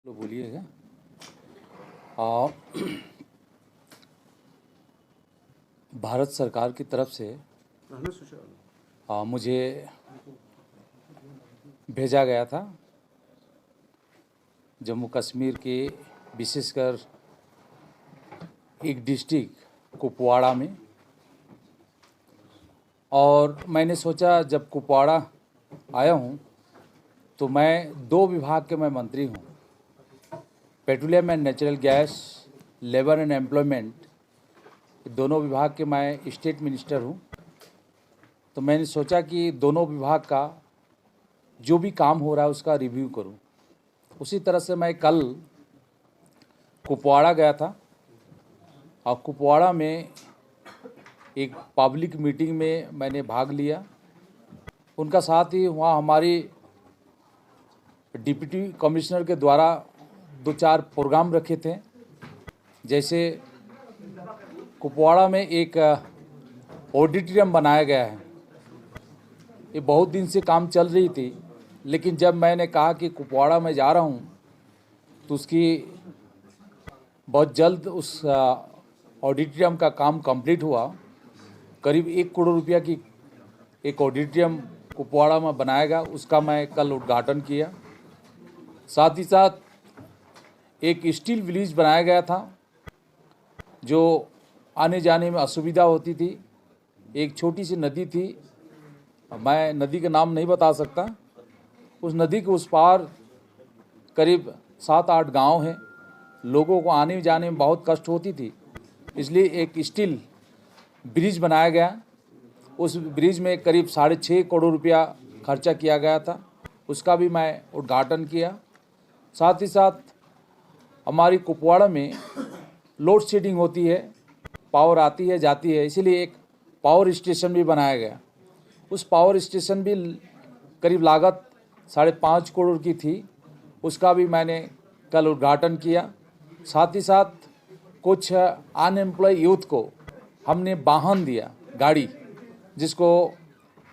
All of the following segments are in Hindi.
लो बोलिएगा। भारत सरकार की तरफ से मुझे भेजा गया था जम्मू कश्मीर के विशेषकर एक डिस्ट्रिक्ट कुपवाड़ा में, और मैंने सोचा जब कुपवाड़ा आया हूँ तो मैं दो विभाग के मैं मंत्री हूँ, petroleum and natural gas, labour and employment, दोनों विभाग के मैं स्टेट मिनिस्टर हूँ। तो मैंने सोचा कि दोनों विभाग का जो भी काम हो रहा है उसका रिव्यू करूँ। उसी तरह से मैं कल कुपवाड़ा गया था और कुपवाड़ा में एक पब्लिक मीटिंग में मैंने भाग लिया। उनका साथ ही वहाँ हमारी डिप्टी कमिश्नर के द्वारा 2-4 प्रोग्राम रखे थे। जैसे कुपवाड़ा में एक ऑडिटोरियम बनाया गया है, ये बहुत दिन से काम चल रही थी, लेकिन जब मैंने कहा कि कुपवाड़ा में जा रहा हूँ तो उसकी बहुत जल्द उस ऑडिटोरियम का काम कंप्लीट हुआ। करीब 1 करोड़ रुपया की एक ऑडिटोरियम कुपवाड़ा में बनाएगा, उसका मैं कल उद्घाटन किया। साथ ही साथ एक स्टील विलेज बनाया गया था जो आने जाने में असुविधा होती थी। एक छोटी सी नदी थी, मैं नदी का नाम नहीं बता सकता। उस नदी के उस पार करीब 7-8 गांव हैं, लोगों को आने जाने में बहुत कष्ट होती थी, इसलिए एक स्टील ब्रिज बनाया गया। उस ब्रिज में करीब 6.5 करोड़ रुपया खर्चा किया गया था, उसका भी मैं उद्घाटन किया। साथ ही साथ हमारी कुपवाड़ा में लोड शेडिंग होती है, पावर आती है जाती है, इसीलिए एक पावर स्टेशन भी बनाया गया। उस पावर स्टेशन भी करीब लागत 5.5 करोड़ की थी, उसका भी मैंने कल उद्घाटन किया। साथ ही साथ कुछ अनएम्प्लॉय यूथ को हमने वाहन दिया, गाड़ी, जिसको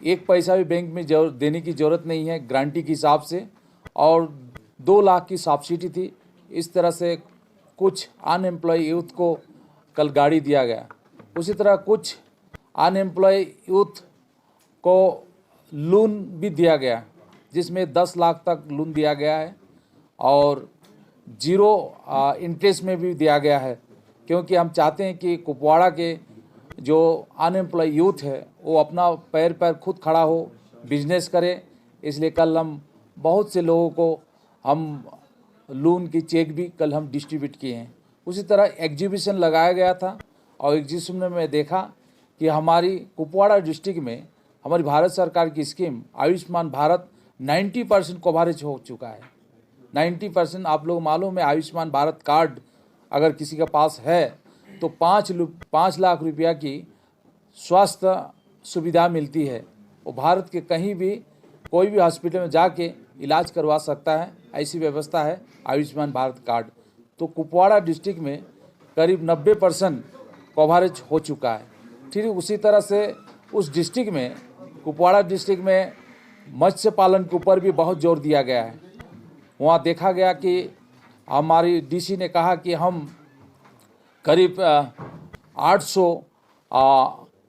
1 पैसा भी बैंक में देने की ज़रूरत नहीं है गारंटी के हिसाब से, और 2 लाख की सब्सिडी थी। इस तरह से कुछ अनएम्प्लॉय यूथ को कल गाड़ी दिया गया। उसी तरह कुछ अनएम्प्लॉय यूथ को लोन भी दिया गया, जिसमें 10 लाख तक लोन दिया गया है और 0 इंटरेस्ट में भी दिया गया है, क्योंकि हम चाहते हैं कि कुपवाड़ा के जो अनएम्प्लॉय यूथ है वो अपना पैर पर खुद खड़ा हो, बिजनेस करे। इसलिए कल हम बहुत से लोगों को हम लोन की चेक भी कल हम डिस्ट्रीब्यूट किए हैं। उसी तरह एग्जीबिशन लगाया गया था और एग्जीबिशन में मैं देखा कि हमारी कुपवाड़ा डिस्ट्रिक्ट में हमारी भारत सरकार की स्कीम आयुष्मान भारत 90% कवरेज हो चुका है। 90% आप लोग मालूम है, आयुष्मान भारत कार्ड अगर किसी के पास है तो 5 लाख रुपया की स्वास्थ्य सुविधा मिलती है। वो भारत के कहीं भी कोई भी हॉस्पिटल में जाके इलाज करवा सकता है, ऐसी व्यवस्था है आयुष्मान भारत कार्ड। तो कुपवाड़ा डिस्ट्रिक्ट में करीब 90% कवरेज हो चुका है। ठीक उसी तरह से उस डिस्ट्रिक्ट में, कुपवाड़ा डिस्ट्रिक्ट में मत्स्य पालन के ऊपर भी बहुत जोर दिया गया है। वहाँ देखा गया कि हमारी डीसी ने कहा कि हम करीब 800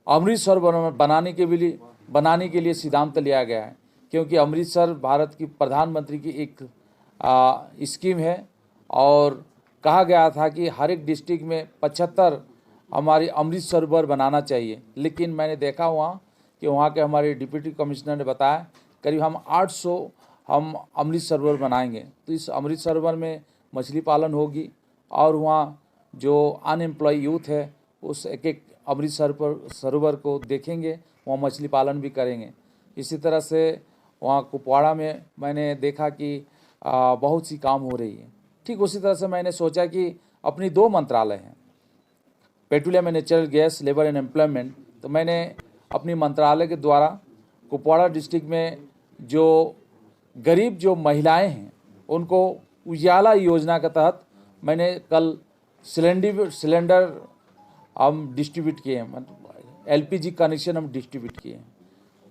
अमृतसर बनाने के लिए सिद्धांत लिया गया है, क्योंकि अमृतसर भारत की प्रधानमंत्री की एक स्कीम है और कहा गया था कि हर एक डिस्ट्रिक्ट में 75 हमारी अमृत सरोवर बनाना चाहिए। लेकिन मैंने देखा वहाँ कि वहाँ के हमारे डिप्टी कमिश्नर ने बताया करीब हम 800 हम अमृत सरोवर बनाएंगे। तो इस अमृत सरोवर में मछली पालन होगी और वहाँ जो अनएम्प्लॉय यूथ है उस एक अमृत सरोवर को देखेंगे, वहाँ मछली पालन भी करेंगे। इसी तरह से वहाँ कुपवाड़ा में मैंने देखा कि बहुत सी काम हो रही है। ठीक उसी तरह से मैंने सोचा कि अपनी 2 मंत्रालय हैं, petroleum and natural gas, labour and employment, तो मैंने अपनी मंत्रालय के द्वारा कुपवाड़ा डिस्ट्रिक्ट में जो गरीब जो महिलाएं हैं उनको उजाला योजना के तहत मैंने कल सिलेंडर हम डिस्ट्रीब्यूट किए हैं, LPG कनेक्शन हम डिस्ट्रीब्यूट किए हैं।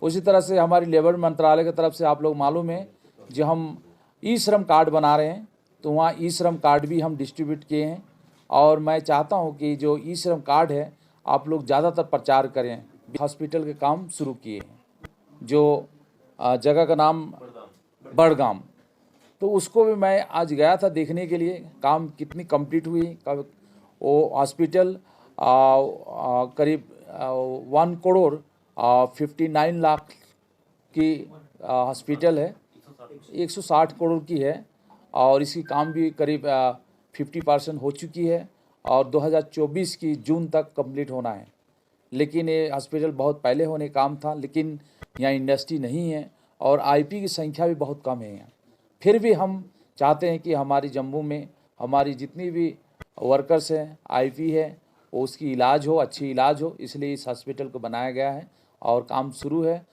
उसी तरह से हमारी लेबर मंत्रालय की तरफ से आप लोग मालूम है जो हम ई श्रम कार्ड बना रहे हैं, तो वहाँ ई श्रम कार्ड भी हम डिस्ट्रीब्यूट किए हैं। और मैं चाहता हूँ कि जो ई श्रम कार्ड है आप लोग ज़्यादातर प्रचार करें। हॉस्पिटल के काम शुरू किए हैं, जो जगह का नाम बड़गाम, तो उसको भी मैं आज गया था देखने के लिए काम कितनी कंप्लीट हुई। वो हॉस्पिटल करीब 1 करोड़ 59 लाख की हॉस्पिटल है, 160 करोड़ की है और इसकी काम भी करीब 50% हो चुकी है और 2024 की जून तक कंप्लीट होना है। लेकिन ये हॉस्पिटल बहुत पहले होने काम था, लेकिन यहाँ इंडस्ट्री नहीं है और आईपी की संख्या भी बहुत कम है यहाँ। फिर भी हम चाहते हैं कि हमारी जम्मू में हमारी जितनी भी वर्कर्स हैं, आईपी है, वो उसकी इलाज हो, अच्छी इलाज हो, इसलिए इस हॉस्पिटल को बनाया गया है और काम शुरू है।